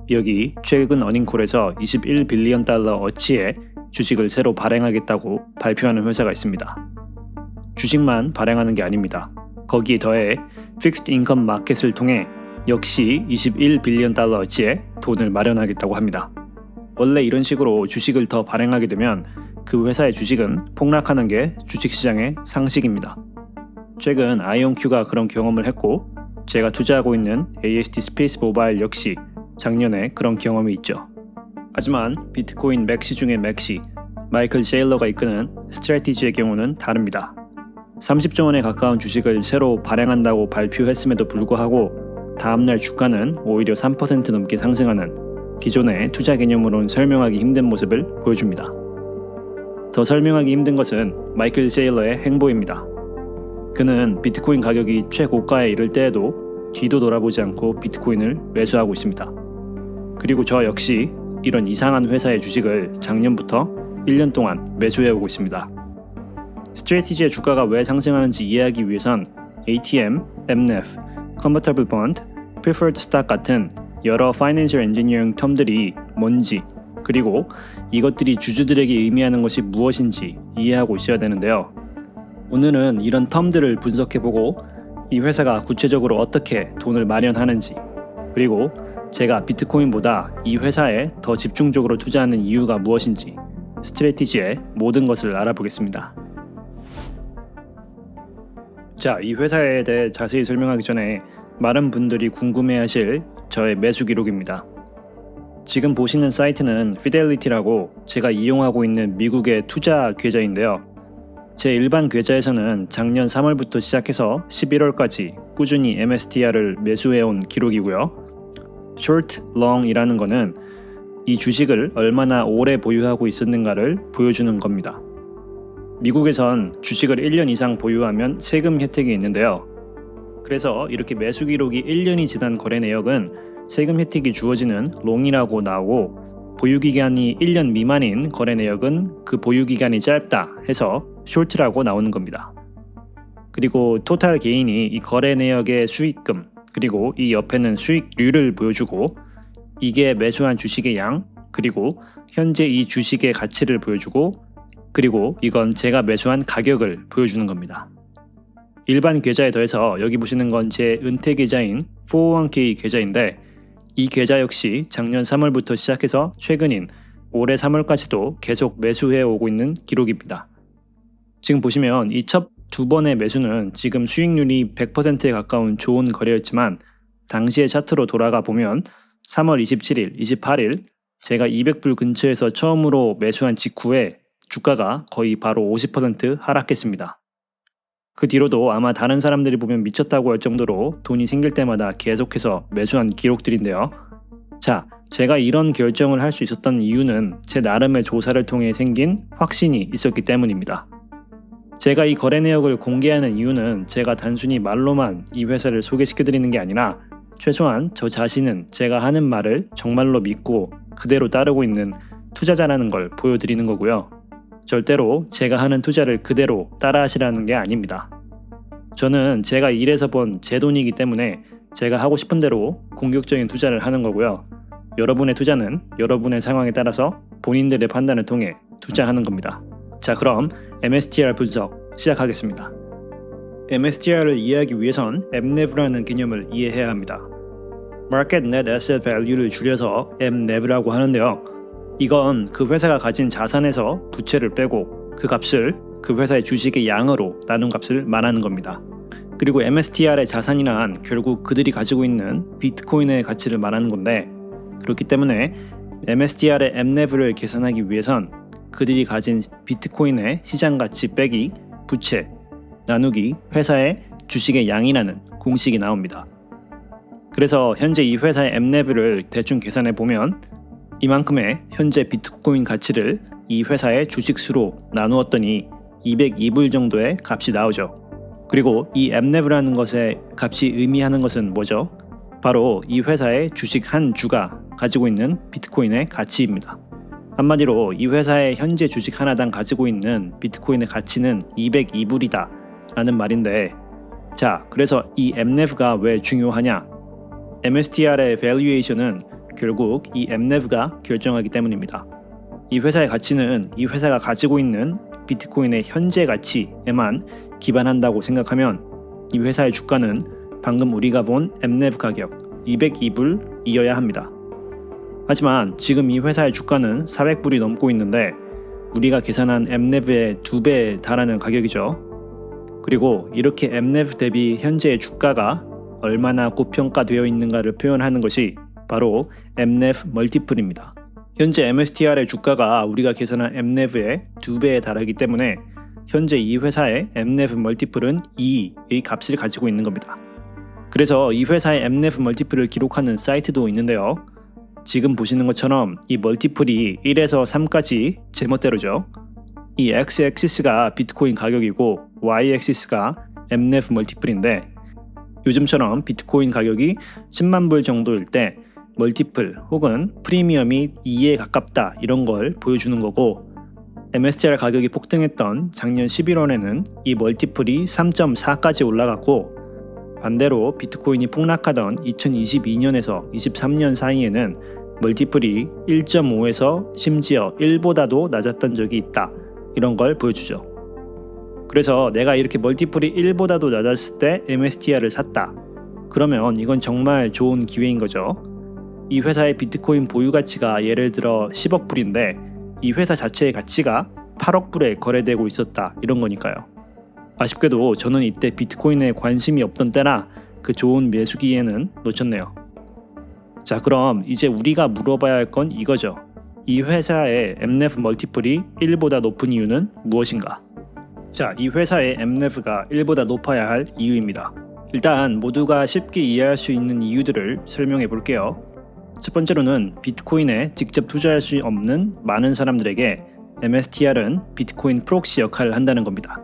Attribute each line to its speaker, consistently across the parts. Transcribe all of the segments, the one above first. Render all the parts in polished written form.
Speaker 1: 여기 최근 어닝콜에서 21빌리언 달러 어치의 주식을 새로 발행하겠다고 발표하는 회사가 있습니다. 주식만 발행하는 게 아닙니다. 거기에 더해 픽스드 인컴 마켓을 통해 역시 21빌리언 달러 어치의 돈을 마련하겠다고 합니다. 원래 이런 식으로 주식을 더 발행하게 되면 그 회사의 주식은 폭락하는 게 주식시장의 상식입니다. 최근 아이온큐가 그런 경험을 했고 제가 투자하고 있는 AST 스페이스 모바일 역시 작년에 그런 경험이 있죠. 하지만 비트코인 맥시 중의 맥시, 마이클 세일러가 이끄는 스트래티지의 경우는 다릅니다. 30조 원에 가까운 주식을 새로 발행한다고 발표했음에도 불구하고 다음날 주가는 오히려 3% 넘게 상승하는 기존의 투자 개념으로는 설명하기 힘든 모습을 보여줍니다. 더 설명하기 힘든 것은 마이클 세일러의 행보입니다. 그는 비트코인 가격이 최고가에 이를 때에도 뒤도 돌아보지 않고 비트코인을 매수하고 있습니다. 그리고 저 역시 이런 이상한 회사의 주식을 작년부터 1년 동안 매수해오고 있습니다. 스트래티지의 주가가 왜 상승하는지 이해하기 위해선 ATM, MNEF, Convertible Bond, Preferred Stock 같은 여러 Financial Engineering 텀들이 뭔지 그리고 이것들이 주주들에게 의미하는 것이 무엇인지 이해하고 있어야 되는데요. 오늘은 이런 텀들을 분석해보고 이 회사가 구체적으로 어떻게 돈을 마련하는지 그리고 제가 비트코인보다 이 회사에 더 집중적으로 투자하는 이유가 무엇인지 스트래티지의 모든 것을 알아보겠습니다. 자, 이 회사에 대해 자세히 설명하기 전에 많은 분들이 궁금해하실 저의 매수 기록입니다. 지금 보시는 사이트는 피델리티라고 제가 이용하고 있는 미국의 투자 계좌인데요. 제 일반 계좌에서는 작년 3월부터 시작해서 11월까지 꾸준히 MSTR을 매수해온 기록이고요. Short, Long이라는 거는 이 주식을 얼마나 오래 보유하고 있었는가를 보여주는 겁니다. 미국에선 주식을 1년 이상 보유하면 세금 혜택이 있는데요. 그래서 이렇게 매수 기록이 1년이 지난 거래 내역은 세금 혜택이 주어지는 롱이라고 나오고 보유기간이 1년 미만인 거래 내역은 그 보유기간이 짧다 해서 숏라고 나오는 겁니다. 그리고 토탈 게인이 이 거래 내역의 수익금 그리고 이 옆에는 수익률을 보여주고 이게 매수한 주식의 양 그리고 현재 이 주식의 가치를 보여주고 그리고 이건 제가 매수한 가격을 보여주는 겁니다. 일반 계좌에 더해서 여기 보시는 건 제 은퇴 계좌인 401k 계좌인데 이 계좌 역시 작년 3월부터 시작해서 최근인 올해 3월까지도 계속 매수해 오고 있는 기록입니다. 지금 보시면 이 첫 두 번의 매수는 지금 수익률이 100%에 가까운 좋은 거래였지만 당시의 차트로 돌아가 보면 3월 27일, 28일 제가 200불 근처에서 처음으로 매수한 직후에 주가가 거의 바로 50% 하락했습니다. 그 뒤로도 아마 다른 사람들이 보면 미쳤다고 할 정도로 돈이 생길 때마다 계속해서 매수한 기록들인데요. 자, 제가 이런 결정을 할 수 있었던 이유는 제 나름의 조사를 통해 생긴 확신이 있었기 때문입니다. 제가 이 거래 내역을 공개하는 이유는 제가 단순히 말로만 이 회사를 소개시켜드리는 게 아니라 최소한 저 자신은 제가 하는 말을 정말로 믿고 그대로 따르고 있는 투자자라는 걸 보여드리는 거고요. 절대로 제가 하는 투자를 그대로 따라하시라는 게 아닙니다. 저는 제가 일해서 번 제 돈이기 때문에 제가 하고 싶은 대로 공격적인 투자를 하는 거고요. 여러분의 투자는 여러분의 상황에 따라서 본인들의 판단을 통해 투자하는 겁니다. 자, 그럼 MSTR 분석 시작하겠습니다. MSTR을 이해하기 위해선 MNEV라는 개념을 이해해야 합니다. Market Net Asset Value를 줄여서 MNEV라고 하는데요. 이건 그 회사가 가진 자산에서 부채를 빼고 그 값을 그 회사의 주식의 양으로 나눈 값을 말하는 겁니다. 그리고 MSTR의 자산이란 결국 그들이 가지고 있는 비트코인의 가치를 말하는 건데 그렇기 때문에 MSTR의 MNEV를 계산하기 위해선 그들이 가진 비트코인의 시장 가치 빼기 부채 나누기 회사의 주식의 양이라는 공식이 나옵니다. 그래서 현재 이 회사의 MNEV를 대충 계산해 보면 이만큼의 현재 비트코인 가치를 이 회사의 주식 수로 나누었더니 202불 정도의 값이 나오죠. 그리고 이 MNEV라는 것의 값이 의미하는 것은 뭐죠? 바로 이 회사의 주식 한 주가 가지고 있는 비트코인의 가치입니다. 한마디로 이 회사의 현재 주식 하나당 가지고 있는 비트코인의 가치는 202불이다 라는 말인데 자, 그래서 이 MNEV가 왜 중요하냐? MSTR의 valuation은 결국 이 엠네브가 결정하기 때문입니다. 이 회사의 가치는 이 회사가 가지고 있는 비트코인의 현재 가치에만 기반한다고 생각하면 이 회사의 주가는 방금 우리가 본 엠네브 가격 202불이어야 합니다. 하지만 지금 이 회사의 주가는 400불이 넘고 있는데 우리가 계산한 엠네브의 2배에 달하는 가격이죠. 그리고 이렇게 엠네브 대비 현재의 주가가 얼마나 고평가되어 있는가를 표현하는 것이 바로 엠네브 멀티플입니다. 현재 MSTR의 주가가 우리가 계산한 엠네브의 2배에 달하기 때문에 현재 이 회사의 엠네브 멀티플은 2의 값을 가지고 있는 겁니다. 그래서 이 회사의 엠네브 멀티플을 기록하는 사이트도 있는데요. 지금 보시는 것처럼 이 멀티플이 1에서 3까지 제멋대로죠. 이 x-액시스가 비트코인 가격이고 y-액시스가 엠네브 멀티플인데 요즘처럼 비트코인 가격이 10만 불 정도일 때 멀티플 혹은 프리미엄이 2에 가깝다 이런 걸 보여주는 거고 MSTR 가격이 폭등했던 작년 11월에는 이 멀티플이 3.4까지 올라갔고 반대로 비트코인이 폭락하던 2022년에서 23년 사이에는 멀티플이 1.5에서 심지어 1보다도 낮았던 적이 있다 이런 걸 보여주죠. 그래서 내가 이렇게 멀티플이 1보다도 낮았을 때 MSTR을 샀다. 그러면 이건 정말 좋은 기회인 거죠. 이 회사의 비트코인 보유 가치가 예를 들어 10억 불인데 이 회사 자체의 가치가 8억 불에 거래되고 있었다 이런 거니까요. 아쉽게도 저는 이때 비트코인에 관심이 없던 때라 그 좋은 매수 기회는 놓쳤네요. 자, 그럼 이제 우리가 물어봐야 할 건 이거죠. 이 회사의 엠네브 멀티플이 1보다 높은 이유는 무엇인가? 자, 이 회사의 엠네브가 1보다 높아야 할 이유입니다. 일단 모두가 쉽게 이해할 수 있는 이유들을 설명해 볼게요. 첫 번째로는 비트코인에 직접 투자할 수 없는 많은 사람들에게 MSTR은 비트코인 프록시 역할을 한다는 겁니다.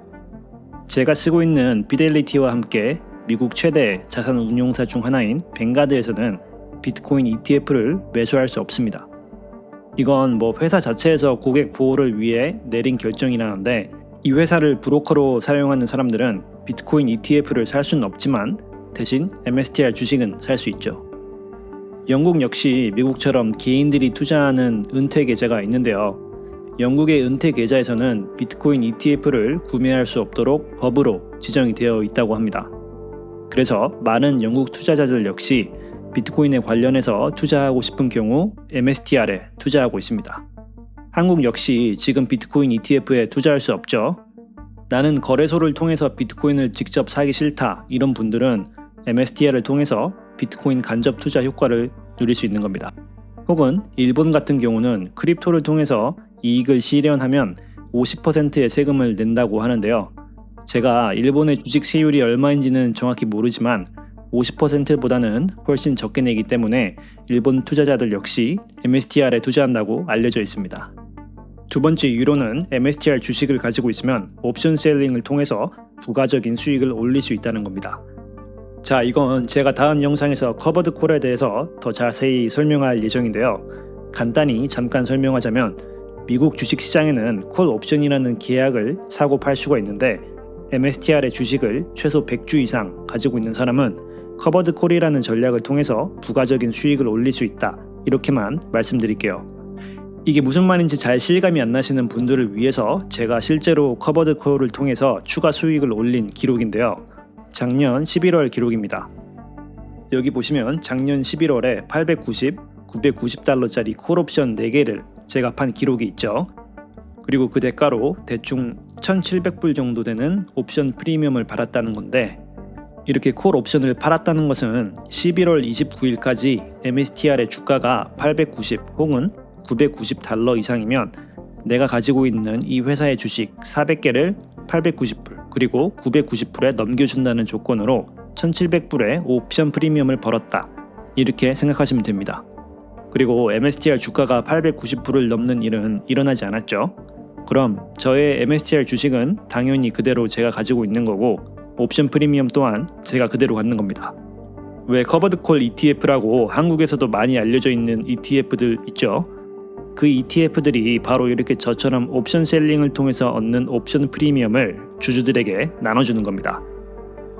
Speaker 1: 제가 쓰고 있는 피델리티와 함께 미국 최대 자산 운용사 중 하나인 뱅가드에서는 비트코인 ETF를 매수할 수 없습니다. 이건 회사 자체에서 고객 보호를 위해 내린 결정이라는데 이 회사를 브로커로 사용하는 사람들은 비트코인 ETF를 살 수는 없지만 대신 MSTR 주식은 살 수 있죠. 영국 역시 미국처럼 개인들이 투자하는 은퇴 계좌가 있는데요. 영국의 은퇴 계좌에서는 비트코인 ETF를 구매할 수 없도록 법으로 지정이 되어 있다고 합니다. 그래서 많은 영국 투자자들 역시 비트코인에 관련해서 투자하고 싶은 경우 MSTR에 투자하고 있습니다. 한국 역시 지금 비트코인 ETF에 투자할 수 없죠. 나는 거래소를 통해서 비트코인을 직접 사기 싫다 이런 분들은 MSTR을 통해서 비트코인 간접 투자 효과를 누릴 수 있는 겁니다. 혹은 일본 같은 경우는 크립토를 통해서 이익을 실현하면 50%의 세금을 낸다고 하는데요. 제가 일본의 주식 세율이 얼마인지는 정확히 모르지만 50%보다는 훨씬 적게 내기 때문에 일본 투자자들 역시 MSTR에 투자한다고 알려져 있습니다. 두 번째 이유로는 MSTR 주식을 가지고 있으면 옵션 셀링을 통해서 부가적인 수익을 올릴 수 있다는 겁니다. 자, 이건 제가 다음 영상에서 커버드 콜에 대해서 더 자세히 설명할 예정인데요. 간단히 잠깐 설명하자면 미국 주식시장에는 콜 옵션이라는 계약을 사고 팔 수가 있는데 MSTR의 주식을 최소 100주 이상 가지고 있는 사람은 커버드 콜이라는 전략을 통해서 부가적인 수익을 올릴 수 있다. 이렇게만 말씀드릴게요. 이게 무슨 말인지 잘 실감이 안 나시는 분들을 위해서 제가 실제로 커버드 콜을 통해서 추가 수익을 올린 기록인데요. 작년 11월 기록입니다. 여기 보시면 작년 11월에 890, 990달러짜리 콜옵션 4개를 제가 판 기록이 있죠. 그리고 그 대가로 대충 1700불 정도 되는 옵션 프리미엄을 받았다는 건데 이렇게 콜 옵션을 팔았다는 것은 11월 29일까지 MSTR의 주가가 890 혹은 990달러 이상이면 내가 가지고 있는 이 회사의 주식 400개를 890불 그리고 990불에 넘겨준다는 조건으로 1700불의 옵션 프리미엄을 벌었다. 이렇게 생각하시면 됩니다. 그리고 MSTR 주가가 890불을 넘는 일은 일어나지 않았죠. 그럼 저의 MSTR 주식은 당연히 그대로 제가 가지고 있는 거고 옵션 프리미엄 또한 제가 그대로 갖는 겁니다. 왜 커버드콜 ETF라고 한국에서도 많이 알려져 있는 ETF들 있죠? 그 ETF들이 바로 이렇게 저처럼 옵션 셀링을 통해서 얻는 옵션 프리미엄을 주주들에게 나눠주는 겁니다.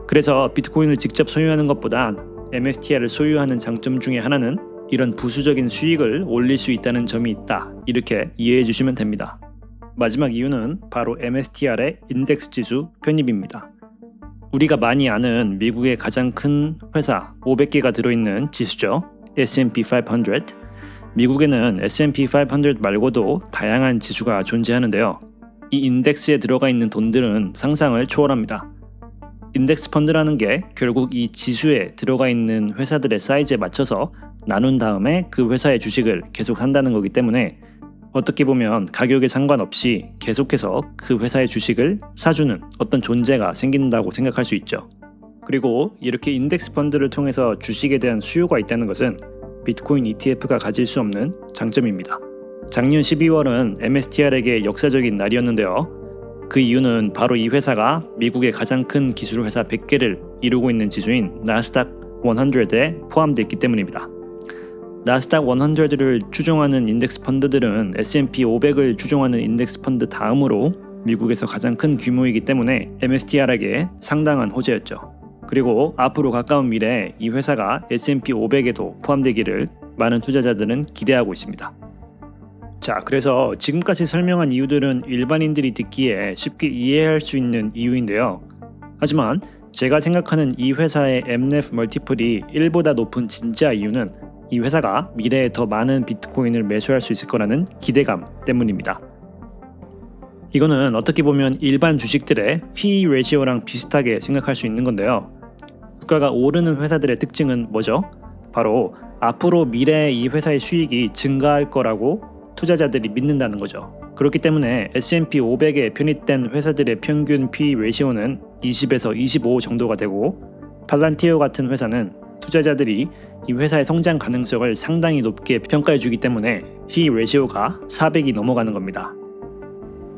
Speaker 1: 그래서 비트코인을 직접 소유하는 것보단 MSTR을 소유하는 장점 중에 하나는 이런 부수적인 수익을 올릴 수 있다는 점이 있다. 이렇게 이해해 주시면 됩니다. 마지막 이유는 바로 MSTR의 인덱스 지수 편입입니다. 우리가 많이 아는 미국의 가장 큰 회사 500개가 들어있는 지수죠. S&P 500. 미국에는 S&P 500 말고도 다양한 지수가 존재하는데요. 이 인덱스에 들어가 있는 돈들은 상상을 초월합니다. 인덱스 펀드라는 게 결국 이 지수에 들어가 있는 회사들의 사이즈에 맞춰서 나눈 다음에 그 회사의 주식을 계속 한다는 거기 때문에 어떻게 보면 가격에 상관없이 계속해서 그 회사의 주식을 사주는 어떤 존재가 생긴다고 생각할 수 있죠. 그리고 이렇게 인덱스 펀드를 통해서 주식에 대한 수요가 있다는 것은 비트코인 ETF가 가질 수 없는 장점입니다. 작년 12월은 MSTR에게 역사적인 날이었는데요. 그 이유는 바로 이 회사가 미국의 가장 큰 기술 회사 100개를 이루고 있는 지수인 나스닥 100에 포함되어 있기 때문입니다. 나스닥 100를 추종하는 인덱스 펀드들은 S&P 500을 추종하는 인덱스 펀드 다음으로 미국에서 가장 큰 규모이기 때문에 MSTR에게 상당한 호재였죠. 그리고 앞으로 가까운 미래에 이 회사가 S&P 500에도 포함되기를 많은 투자자들은 기대하고 있습니다. 자, 그래서 지금까지 설명한 이유들은 일반인들이 듣기에 쉽게 이해할 수 있는 이유인데요. 하지만 제가 생각하는 이 회사의 MNEF 멀티플이 1보다 높은 진짜 이유는 이 회사가 미래에 더 많은 비트코인을 매수할 수 있을 거라는 기대감 때문입니다. 이거는 어떻게 보면 일반 주식들의 PE 레시오랑 비슷하게 생각할 수 있는 건데요. 주가가 오르는 회사들의 특징은 뭐죠? 바로 앞으로 미래에 이 회사의 수익이 증가할 거라고 투자자들이 믿는다는 거죠. 그렇기 때문에 S&P 500에 편입된 회사들의 평균 PE 레시오는 20에서 25 정도가 되고 팔란티어 같은 회사는 투자자들이 이 회사의 성장 가능성을 상당히 높게 평가해 주기 때문에 PE 레시오가 400이 넘어가는 겁니다.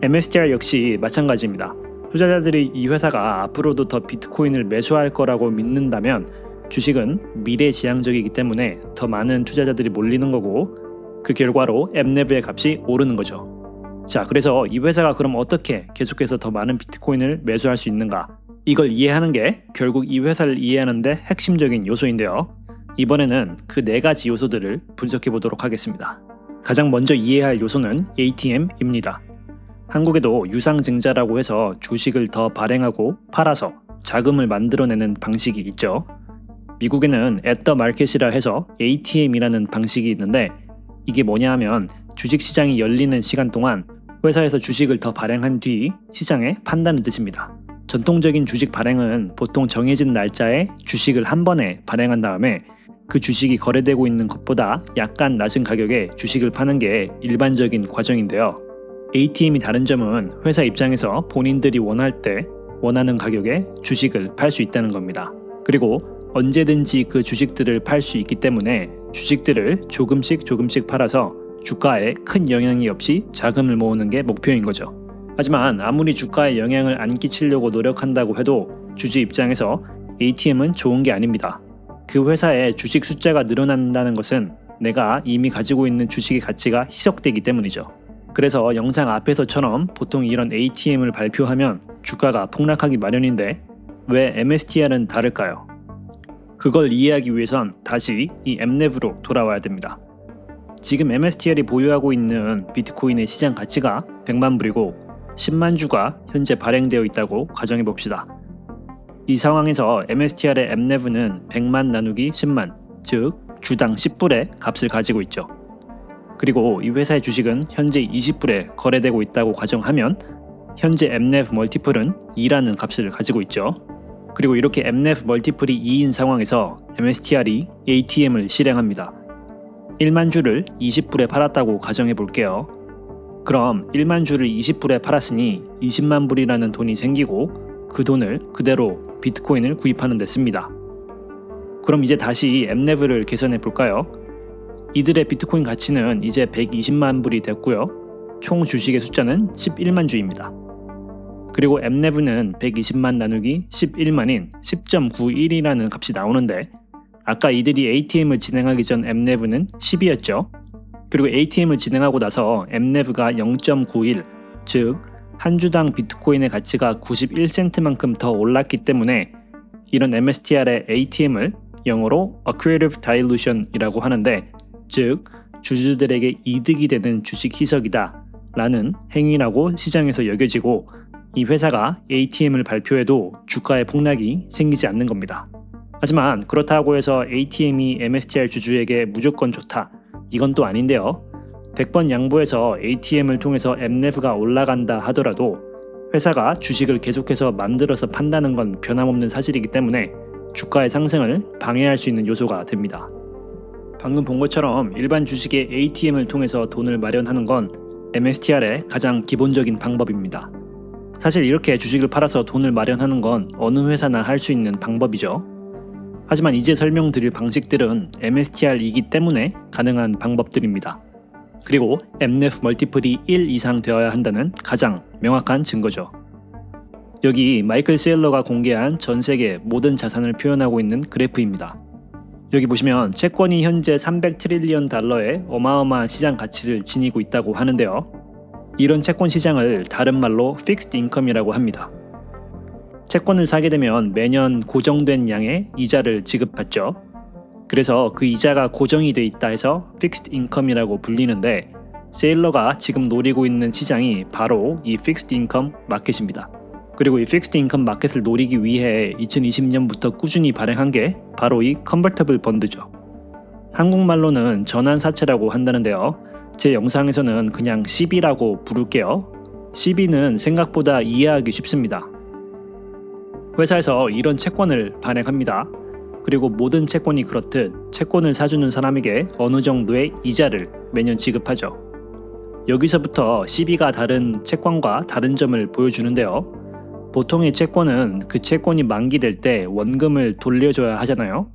Speaker 1: MSTR 역시 마찬가지입니다. 투자자들이 이 회사가 앞으로도 더 비트코인을 매수할 거라고 믿는다면 주식은 미래지향적이기 때문에 더 많은 투자자들이 몰리는 거고 그 결과로 MNEV의 값이 오르는 거죠. 자, 그래서 이 회사가 그럼 어떻게 계속해서 더 많은 비트코인을 매수할 수 있는가? 이걸 이해하는 게 결국 이 회사를 이해하는데 핵심적인 요소인데요. 이번에는 그 4가지 요소들을 분석해 보도록 하겠습니다. 가장 먼저 이해할 요소는 ATM입니다. 한국에도 유상증자라고 해서 주식을 더 발행하고 팔아서 자금을 만들어내는 방식이 있죠. 미국에는 at the market이라 해서 ATM이라는 방식이 있는데 이게 뭐냐 하면 주식시장이 열리는 시간 동안 회사에서 주식을 더 발행한 뒤 시장에 판다는 뜻입니다. 전통적인 주식 발행은 보통 정해진 날짜에 주식을 한 번에 발행한 다음에 그 주식이 거래되고 있는 것보다 약간 낮은 가격에 주식을 파는 게 일반적인 과정인데요. ATM이 다른 점은 회사 입장에서 본인들이 원할 때 원하는 가격에 주식을 팔 수 있다는 겁니다. 그리고 언제든지 그 주식들을 팔 수 있기 때문에 주식들을 조금씩 팔아서 주가에 큰 영향이 없이 자금을 모으는 게 목표인 거죠. 하지만 아무리 주가에 영향을 안 끼치려고 노력한다고 해도 주주 입장에서 ATM은 좋은 게 아닙니다. 그 회사의 주식 숫자가 늘어난다는 것은 내가 이미 가지고 있는 주식의 가치가 희석되기 때문이죠. 그래서 영상 앞에서처럼 보통 이런 ATM을 발표하면 주가가 폭락하기 마련인데 왜 MSTR은 다를까요? 그걸 이해하기 위해선 다시 이 MNEV로 돌아와야 됩니다. 지금 MSTR이 보유하고 있는 비트코인의 시장 가치가 100만 불이고 10만 주가 현재 발행되어 있다고 가정해 봅시다. 이 상황에서 MSTR의 MNEV는 100만 나누기 10만, 즉 주당 10불의 값을 가지고 있죠. 그리고 이 회사의 주식은 현재 20불에 거래되고 있다고 가정하면 현재 MNEV 멀티플은 2라는 값을 가지고 있죠. 그리고 이렇게 MNEV 멀티플이 2인 상황에서 MSTR이 ATM을 실행합니다. 1만 주를 20불에 팔았다고 가정해 볼게요. 그럼 1만 주를 20불에 팔았으니 20만 불이라는 돈이 생기고 그 돈을 그대로 비트코인을 구입하는 데 씁니다. 그럼 이제 다시 MNEV를 계산해 볼까요? 이들의 비트코인 가치는 이제 120만 불이 됐고요. 총 주식의 숫자는 11만 주입니다. 그리고 MNEV는 120만 나누기 11만인 10.91이라는 값이 나오는데 아까 이들이 ATM을 진행하기 전 MNEV는 10이었죠. 그리고 ATM을 진행하고 나서 MNEV가 0.91, 즉 한 주당 비트코인의 가치가 91센트만큼 더 올랐기 때문에 이런 MSTR의 ATM을 영어로 Accretive Dilution이라고 하는데 즉 주주들에게 이득이 되는 주식 희석이다 라는 행위라고 시장에서 여겨지고 이 회사가 ATM을 발표해도 주가의 폭락이 생기지 않는 겁니다. 하지만 그렇다고 해서 ATM이 MSTR 주주에게 무조건 좋다 이건 또 아닌데요. 100번 양보해서 ATM을 통해서 MNAV가 올라간다 하더라도 회사가 주식을 계속해서 만들어서 판다는 건 변함없는 사실이기 때문에 주가의 상승을 방해할 수 있는 요소가 됩니다. 방금 본 것처럼 일반 주식의 ATM을 통해서 돈을 마련하는 건 MSTR의 가장 기본적인 방법입니다. 사실 이렇게 주식을 팔아서 돈을 마련하는 건 어느 회사나 할 수 있는 방법이죠. 하지만 이제 설명드릴 방식들은 MSTR이기 때문에 가능한 방법들입니다. 그리고 MNAV 멀티플이 1 이상 되어야 한다는 가장 명확한 증거죠. 여기 마이클 세일러가 공개한 전 세계 모든 자산을 표현하고 있는 그래프입니다. 여기 보시면 채권이 현재 300트릴리언 달러의 어마어마한 시장 가치를 지니고 있다고 하는데요. 이런 채권 시장을 다른 말로 픽스드 인컴이라고 합니다. 채권을 사게 되면 매년 고정된 양의 이자를 지급받죠. 그래서 그 이자가 고정이 돼 있다 해서 픽스드 인컴이라고 불리는데 세일러가 지금 노리고 있는 시장이 바로 이 픽스드 인컴 마켓입니다. 그리고 이 픽스드 인컴 마켓을 노리기 위해 2020년부터 꾸준히 발행한 게 바로 이 컨버터블 펀드죠. 한국말로는 전환사채라고 한다는데요. 제 영상에서는 그냥 CB라고 부를게요. CB는 생각보다 이해하기 쉽습니다. 회사에서 이런 채권을 발행합니다. 그리고 모든 채권이 그렇듯 채권을 사주는 사람에게 어느 정도의 이자를 매년 지급하죠. 여기서부터 CB가 다른 채권과 다른 점을 보여주는데요. 보통의 채권은 그 채권이 만기될 때 원금을 돌려줘야 하잖아요.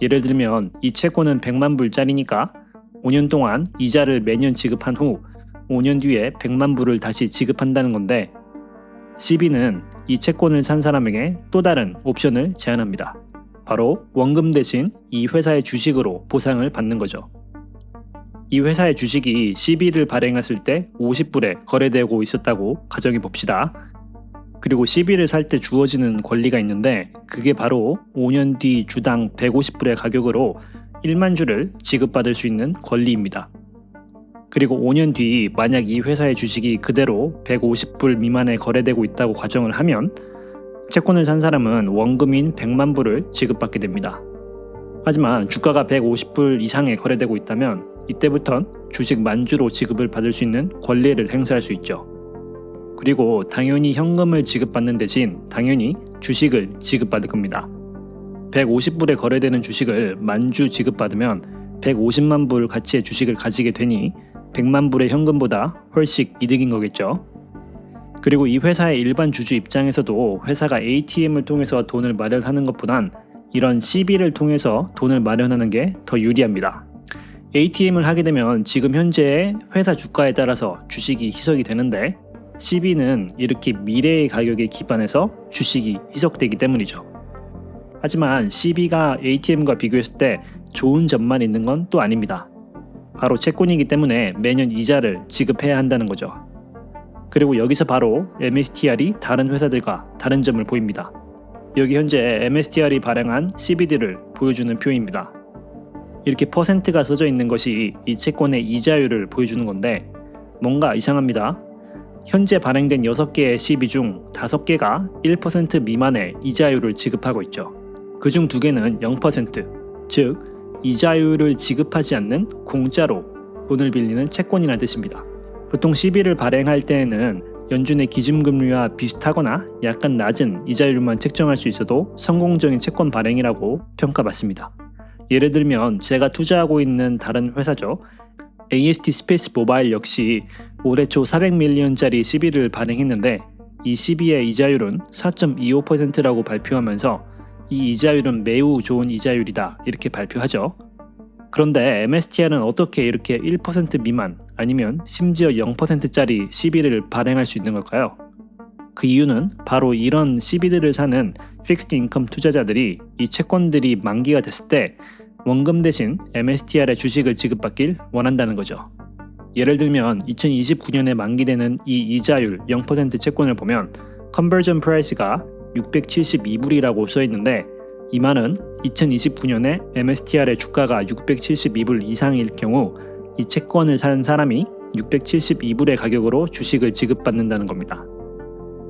Speaker 1: 예를 들면 이 채권은 100만 불짜리니까 5년 동안 이자를 매년 지급한 후 5년 뒤에 100만 불을 다시 지급한다는 건데 CB는 이 채권을 산 사람에게 또 다른 옵션을 제안합니다. 바로 원금 대신 이 회사의 주식으로 보상을 받는 거죠. 이 회사의 주식이 CB를 발행했을 때 50불에 거래되고 있었다고 가정해 봅시다. 그리고 CB를 살 때 주어지는 권리가 있는데 그게 바로 5년 뒤 주당 150불의 가격으로 1만 주를 지급받을 수 있는 권리입니다. 그리고 5년 뒤 만약 이 회사의 주식이 그대로 150불 미만에 거래되고 있다고 가정을 하면 채권을 산 사람은 원금인 100만 불을 지급받게 됩니다. 하지만 주가가 150불 이상에 거래되고 있다면 이때부턴 주식 만주로 지급을 받을 수 있는 권리를 행사할 수 있죠. 그리고 당연히 현금을 지급받는 대신 당연히 주식을 지급받을 겁니다. 150불에 거래되는 주식을 만주 지급받으면 150만 불 가치의 주식을 가지게 되니 100만 불의 현금보다 훨씬 이득인 거겠죠. 그리고 이 회사의 일반 주주 입장에서도 회사가 ATM을 통해서 돈을 마련하는 것보단 이런 CB를 통해서 돈을 마련하는 게 더 유리합니다. ATM을 하게 되면 지금 현재의 회사 주가에 따라서 주식이 희석이 되는데 CB는 이렇게 미래의 가격에 기반해서 주식이 희석되기 때문이죠. 하지만 CB가 ATM과 비교했을 때 좋은 점만 있는 건 또 아닙니다. 바로 채권이기 때문에 매년 이자를 지급해야 한다는 거죠. 그리고 여기서 바로 MSTR이 다른 회사들과 다른 점을 보입니다. 여기 현재 MSTR이 발행한 CB들을 보여주는 표입니다. 이렇게 퍼센트가 써져 있는 것이 이 채권의 이자율을 보여주는 건데 뭔가 이상합니다. 현재 발행된 6개의 CB 중 5개가 1% 미만의 이자율을 지급하고 있죠. 그중 2개는 0%, 즉 이자율을 지급하지 않는 공짜로 돈을 빌리는 채권이라는 뜻입니다. 보통 CB를 발행할 때에는 연준의 기준금리와 비슷하거나 약간 낮은 이자율만 책정할 수 있어도 성공적인 채권 발행이라고 평가받습니다. 예를 들면 제가 투자하고 있는 다른 회사죠. AST 스페이스 모바일 역시 올해 초 400밀리언짜리 CB를 발행했는데 이 CB의 이자율은 4.25%라고 발표하면서 이 이자율은 매우 좋은 이자율이다 이렇게 발표하죠. 그런데 MSTR은 어떻게 이렇게 1% 미만 아니면 심지어 0%짜리 CB를 발행할 수 있는 걸까요? 그 이유는 바로 이런 CB들을 사는 픽스드 인컴 투자자들이 이 채권들이 만기가 됐을 때 원금 대신 MSTR의 주식을 지급받길 원한다는 거죠. 예를 들면 2029년에 만기되는 이 이자율 0% 채권을 보면 컨버전 프라이스가 672불이라고 써있는데 이 말은 2029년에 MSTR의 주가가 672불 이상일 경우 이 채권을 산 사람이 672불의 가격으로 주식을 지급받는다는 겁니다.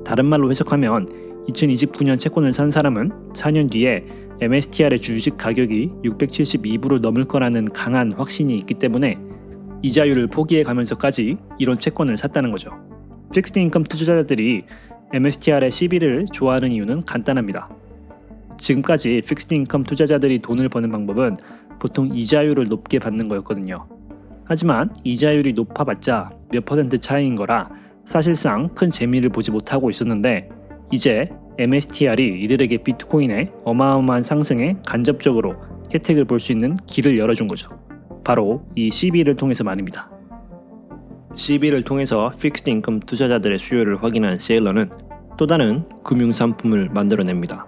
Speaker 1: 다른 말로 해석하면 2029년 채권을 산 사람은 4년 뒤에 MSTR의 주식 가격이 672불을 넘을 거라는 강한 확신이 있기 때문에 이자율을 포기해 가면서까지 이런 채권을 샀다는 거죠. 픽스드 인컴 투자자들이 MSTR의 CB를 좋아하는 이유는 간단합니다. 지금까지 픽스드 인컴 투자자들이 돈을 버는 방법은 보통 이자율을 높게 받는 거였거든요. 하지만 이자율이 높아봤자 몇 퍼센트 차이인 거라 사실상 큰 재미를 보지 못하고 있었는데 이제 MSTR이 이들에게 비트코인의 어마어마한 상승에 간접적으로 혜택을 볼 수 있는 길을 열어준 거죠. 바로 이 CB를 통해서 말입니다. CB를 통해서 픽스드 인컴 투자자들의 수요를 확인한 세일러는 또 다른 금융상품을 만들어냅니다.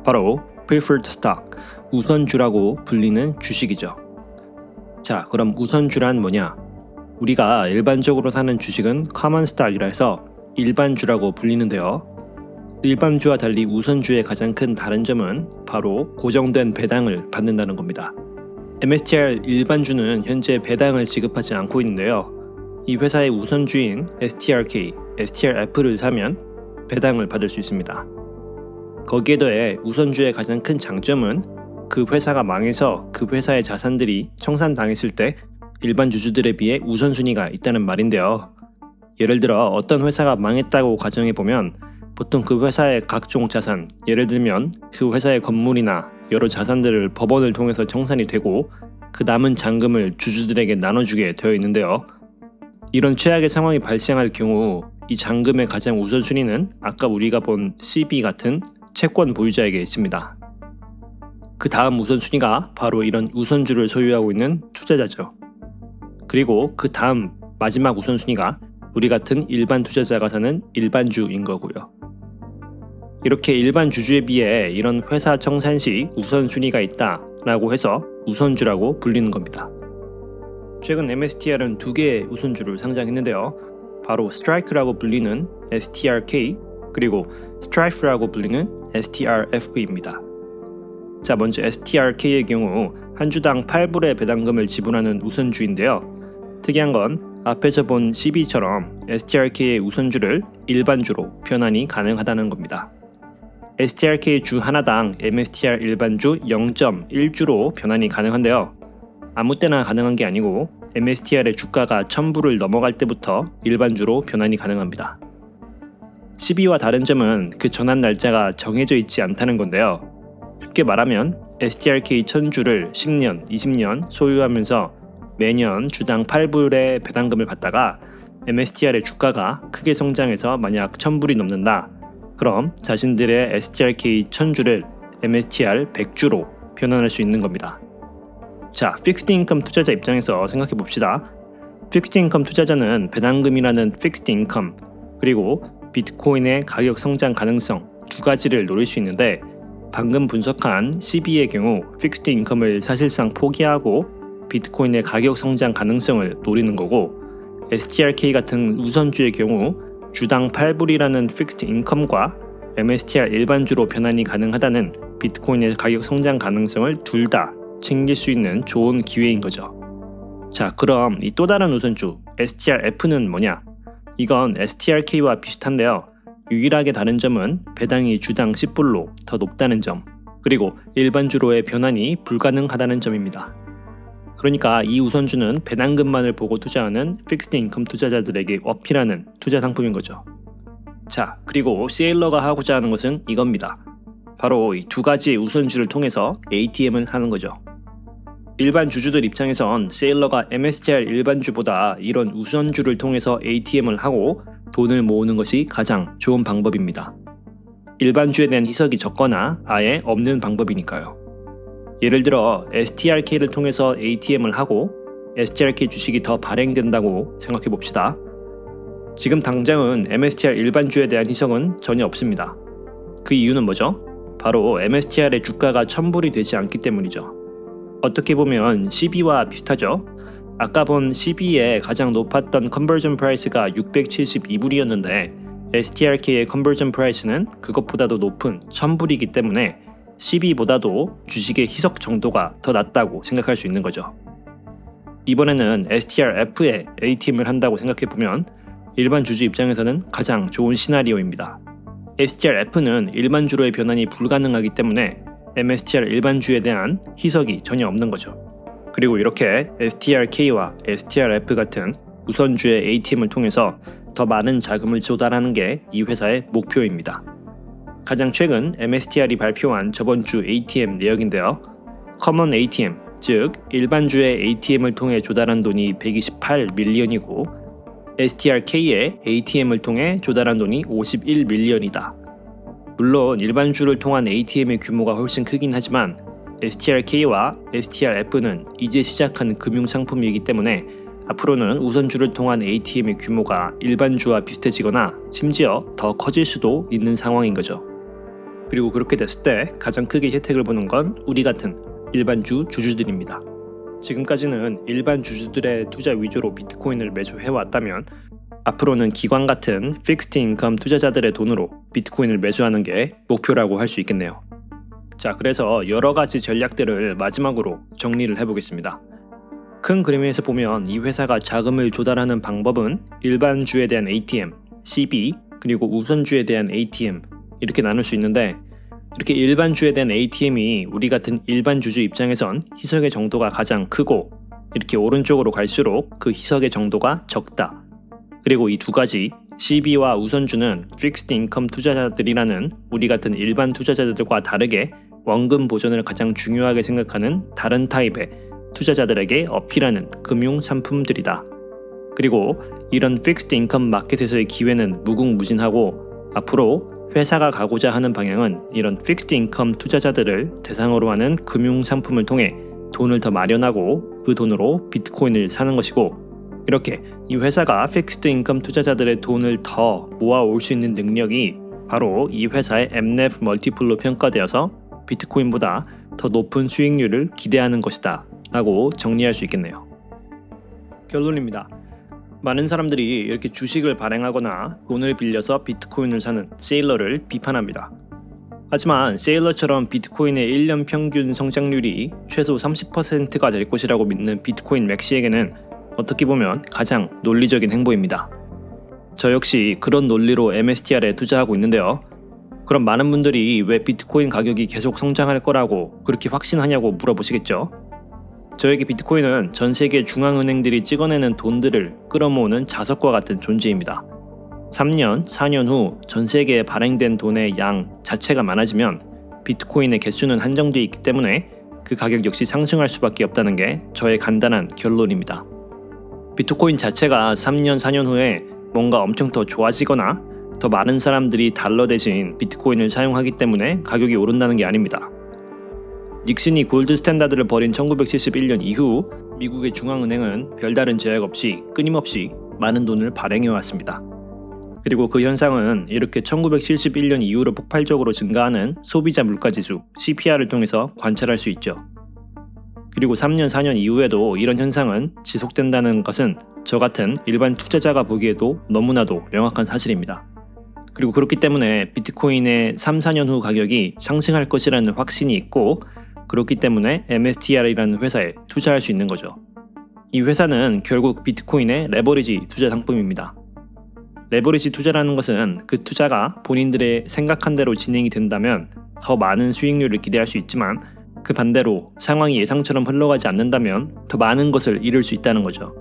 Speaker 1: 바로 Preferred Stock, 우선주라고 불리는 주식이죠. 자, 그럼 우선주란 뭐냐? 우리가 일반적으로 사는 주식은 Common Stock이라 해서 일반주라고 불리는데요. 일반주와 달리 우선주의 가장 큰 다른 점은 바로 고정된 배당을 받는다는 겁니다. MSTR 일반주는 현재 배당을 지급하지 않고 있는데요. 이 회사의 우선주인 STRK, STRF를 사면 배당을 받을 수 있습니다. 거기에 더해 우선주의 가장 큰 장점은 그 회사가 망해서 그 회사의 자산들이 청산당했을 때 일반 주주들에 비해 우선순위가 있다는 말인데요. 예를 들어 어떤 회사가 망했다고 가정해보면 보통 그 회사의 각종 자산, 예를 들면 그 회사의 건물이나 여러 자산들을 법원을 통해서 청산이 되고 그 남은 잔금을 주주들에게 나눠주게 되어 있는데요. 이런 최악의 상황이 발생할 경우 이 잔금의 가장 우선순위는 아까 우리가 본 CB 같은 채권 보유자에게 있습니다. 그 다음 우선순위가 바로 이런 우선주를 소유하고 있는 투자자죠. 그리고 그 다음 마지막 우선순위가 우리 같은 일반 투자자가 사는 일반주인 거고요. 이렇게 일반 주주에 비해 이런 회사 청산 시 우선순위가 있다라고 해서 우선주라고 불리는 겁니다. 최근 MSTR은 두 개의 우선주를 상장했는데요. 바로 Strike라고 불리는 STRK 그리고 Strife라고 불리는 STRF입니다. 자, 먼저 STRK의 경우 한 주당 8불의 배당금을 지불하는 우선주인데요. 특이한 건 앞에서 본 CB처럼 STRK의 우선주를 일반주로 변환이 가능하다는 겁니다. STRK 주 하나당 MSTR 일반주 0.1주로 변환이 가능한데요. 아무 때나 가능한 게 아니고 MSTR의 주가가 1000불을 넘어갈 때부터 일반주로 변환이 가능합니다. CB와 다른 점은 그 전환 날짜가 정해져 있지 않다는 건데요. 쉽게 말하면 STRK 1000주를 10년, 20년 소유하면서 매년 주당 8불의 배당금을 받다가 MSTR의 주가가 크게 성장해서 만약 1000불이 넘는다. 그럼 자신들의 STRK 1000주를 MSTR 100주로 변환할 수 있는 겁니다. 자, 픽스드 인컴 투자자 입장에서 생각해 봅시다. 픽스드 인컴 투자자는 배당금이라는 픽스드 인컴 그리고 비트코인의 가격 성장 가능성 두 가지를 노릴 수 있는데 방금 분석한 CB의 경우 픽스드 인컴을 사실상 포기하고 비트코인의 가격 성장 가능성을 노리는 거고 STRK 같은 우선주의 경우 주당 8불이라는 픽스드 인컴과 MSTR 일반주로 변환이 가능하다는 비트코인의 가격 성장 가능성을 둘 다 챙길 수 있는 좋은 기회인 거죠. 자, 그럼 이 또 다른 우선주 STRF는 뭐냐? 이건 STRK와 비슷한데요. 유일하게 다른 점은 배당이 주당 10불로 더 높다는 점, 그리고 일반주로의 변환이 불가능하다는 점입니다. 그러니까 이 우선주는 배당금만을 보고 투자하는 픽스드 인컴 투자자들에게 어필하는 투자 상품인 거죠. 자, 그리고 세일러가 하고자 하는 것은 이겁니다. 바로 이 두 가지의 우선주를 통해서 ATM을 하는 거죠. 일반 주주들 입장에선 세일러가 MSTR 일반주보다 이런 우선주를 통해서 ATM을 하고 돈을 모으는 것이 가장 좋은 방법입니다. 일반주에 대한 희석이 적거나 아예 없는 방법이니까요. 예를 들어 STRK를 통해서 ATM을 하고 STRK 주식이 더 발행된다고 생각해 봅시다. 지금 당장은 MSTR 일반주에 대한 희석은 전혀 없습니다. 그 이유는 뭐죠? 바로 MSTR의 주가가 1000불이 되지 않기 때문이죠. 어떻게 보면 CB와 비슷하죠? 아까 본 CB의 가장 높았던 컨버전 프라이스가 672불이었는데 STRK의 컨버전 프라이스는 그것보다도 높은 1000불이기 때문에 CB보다도 주식의 희석 정도가 더 낮다고 생각할 수 있는 거죠. 이번에는 STRF에 ATM을 한다고 생각해보면 일반 주주 입장에서는 가장 좋은 시나리오입니다. STRF는 일반주로의 변환이 불가능하기 때문에 MSTR 일반주에 대한 희석이 전혀 없는 거죠. 그리고 이렇게 STRK와 STRF 같은 우선주의 ATM을 통해서 더 많은 자금을 조달하는 게 이 회사의 목표입니다. 가장 최근 MSTR이 발표한 저번 주 ATM 내역인데요. 커먼 ATM, 즉 일반주의 ATM을 통해 조달한 돈이 128밀리언이고 STRK의 ATM을 통해 조달한 돈이 51밀리언이다. 물론 일반주를 통한 ATM의 규모가 훨씬 크긴 하지만 STRK와 STRF는 이제 시작한 금융상품이기 때문에 앞으로는 우선주를 통한 ATM의 규모가 일반주와 비슷해지거나 심지어 더 커질 수도 있는 상황인 거죠. 그리고 그렇게 됐을 때 가장 크게 혜택을 보는 건 우리 같은 일반주 주주들입니다. 지금까지는 일반 주주들의 투자 위주로 비트코인을 매수해왔다면 앞으로는 기관 같은 픽스드 인컴 투자자들의 돈으로 비트코인을 매수하는 게 목표라고 할 수 있겠네요. 자, 그래서 여러 가지 전략들을 마지막으로 정리를 해보겠습니다. 큰 그림에서 보면 이 회사가 자금을 조달하는 방법은 일반주에 대한 ATM, CB, 그리고 우선주에 대한 ATM 이렇게 나눌 수 있는데 이렇게 일반주에 대한 ATM이 우리 같은 일반 주주 입장에선 희석의 정도가 가장 크고 이렇게 오른쪽으로 갈수록 그 희석의 정도가 적다. 그리고 이 두 가지 CB와 우선주는 픽스드 인컴 투자자들이라는 우리 같은 일반 투자자들과 다르게 원금 보존을 가장 중요하게 생각하는 다른 타입의 투자자들에게 어필하는 금융 상품들이다. 그리고 이런 픽스드 인컴 마켓에서의 기회는 무궁무진하고 앞으로 회사가 가고자 하는 방향은 이런 픽스드 인컴 투자자들을 대상으로 하는 금융 상품을 통해 돈을 더 마련하고 그 돈으로 비트코인을 사는 것이고 이렇게 이 회사가 픽스드 인컴 투자자들의 돈을 더 모아올 수 있는 능력이 바로 이 회사의 MNEV 멀티플로 평가되어서 비트코인보다 더 높은 수익률을 기대하는 것이다 라고 정리할 수 있겠네요. 결론입니다. 많은 사람들이 이렇게 주식을 발행하거나 돈을 빌려서 비트코인을 사는 세일러를 비판합니다. 하지만 세일러처럼 비트코인의 1년 평균 성장률이 최소 30%가 될 것이라고 믿는 비트코인 맥시에게는 어떻게 보면 가장 논리적인 행보입니다. 저 역시 그런 논리로 MSTR에 투자하고 있는데요. 그럼 많은 분들이 왜 비트코인 가격이 계속 성장할 거라고 그렇게 확신하냐고 물어보시겠죠? 저에게 비트코인은 전 세계 중앙은행들이 찍어내는 돈들을 끌어모으는 자석과 같은 존재입니다. 3년, 4년 후 전 세계에 발행된 돈의 양 자체가 많아지면 비트코인의 개수는 한정되어 있기 때문에 그 가격 역시 상승할 수밖에 없다는 게 저의 간단한 결론입니다. 비트코인 자체가 3년, 4년 후에 뭔가 엄청 더 좋아지거나 더 많은 사람들이 달러 대신 비트코인을 사용하기 때문에 가격이 오른다는 게 아닙니다. 닉슨이 골드 스탠다드를 버린 1971년 이후 미국의 중앙은행은 별다른 제약 없이 끊임없이 많은 돈을 발행해왔습니다. 그리고 그 현상은 이렇게 1971년 이후로 폭발적으로 증가하는 소비자 물가지수 CPI를 통해서 관찰할 수 있죠. 그리고 3년, 4년 이후에도 이런 현상은 지속된다는 것은 저 같은 일반 투자자가 보기에도 너무나도 명확한 사실입니다. 그리고 그렇기 때문에 비트코인의 3, 4년 후 가격이 상승할 것이라는 확신이 있고 그렇기 때문에 MSTR이라는 회사에 투자할 수 있는 거죠. 이 회사는 결국 비트코인의 레버리지 투자 상품입니다. 레버리지 투자라는 것은 그 투자가 본인들의 생각한 대로 진행이 된다면 더 많은 수익률을 기대할 수 있지만 그 반대로 상황이 예상처럼 흘러가지 않는다면 더 많은 것을 잃을 수 있다는 거죠.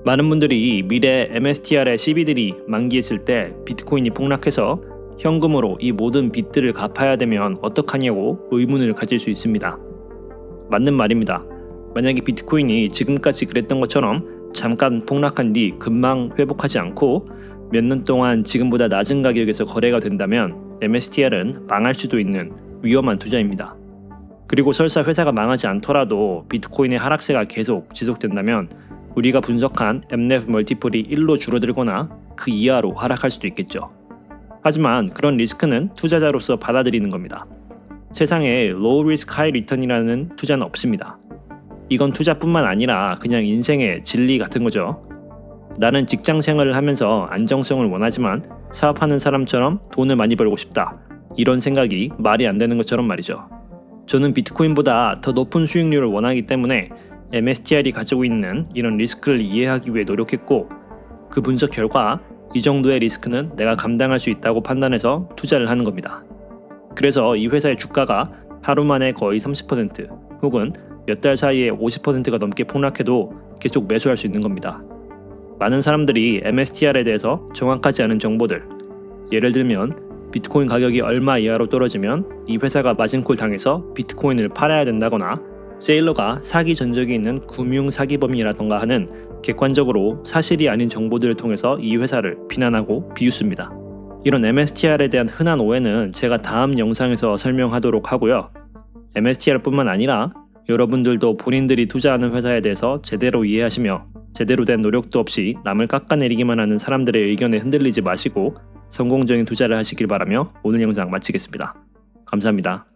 Speaker 1: 많은 분들이 미래 MSTR의 CB들이 만기했을 때 비트코인이 폭락해서 현금으로 이 모든 빚들을 갚아야 되면 어떡하냐고 의문을 가질 수 있습니다. 맞는 말입니다. 만약에 비트코인이 지금까지 그랬던 것처럼 잠깐 폭락한 뒤 금방 회복하지 않고 몇 년 동안 지금보다 낮은 가격에서 거래가 된다면 MSTR은 망할 수도 있는 위험한 투자입니다. 그리고 설사 회사가 망하지 않더라도 비트코인의 하락세가 계속 지속된다면 우리가 분석한 MNEV 멀티플이 1로 줄어들거나 그 이하로 하락할 수도 있겠죠. 하지만 그런 리스크는 투자자로서 받아들이는 겁니다. 세상에 low risk high return이라는 투자는 없습니다. 이건 투자뿐만 아니라 그냥 인생의 진리 같은 거죠. 나는 직장 생활을 하면서 안정성을 원하지만 사업하는 사람처럼 돈을 많이 벌고 싶다. 이런 생각이 말이 안 되는 것처럼 말이죠. 저는 비트코인보다 더 높은 수익률을 원하기 때문에 MSTR이 가지고 있는 이런 리스크를 이해하기 위해 노력했고, 그 분석 결과 이 정도의 리스크는 내가 감당할 수 있다고 판단해서 투자를 하는 겁니다. 그래서 이 회사의 주가가 하루 만에 거의 30% 혹은 몇 달 사이에 50%가 넘게 폭락해도 계속 매수할 수 있는 겁니다. 많은 사람들이 MSTR에 대해서 정확하지 않은 정보들, 예를 들면 비트코인 가격이 얼마 이하로 떨어지면 이 회사가 마진콜 당해서 비트코인을 팔아야 된다거나 세일러가 사기 전적이 있는 금융 사기범이라던가 하는 객관적으로 사실이 아닌 정보들을 통해서 이 회사를 비난하고 비웃습니다. 이런 MSTR에 대한 흔한 오해는 제가 다음 영상에서 설명하도록 하고요. MSTR뿐만 아니라 여러분들도 본인들이 투자하는 회사에 대해서 제대로 이해하시며 제대로 된 노력도 없이 남을 깎아내리기만 하는 사람들의 의견에 흔들리지 마시고 성공적인 투자를 하시길 바라며 오늘 영상 마치겠습니다. 감사합니다.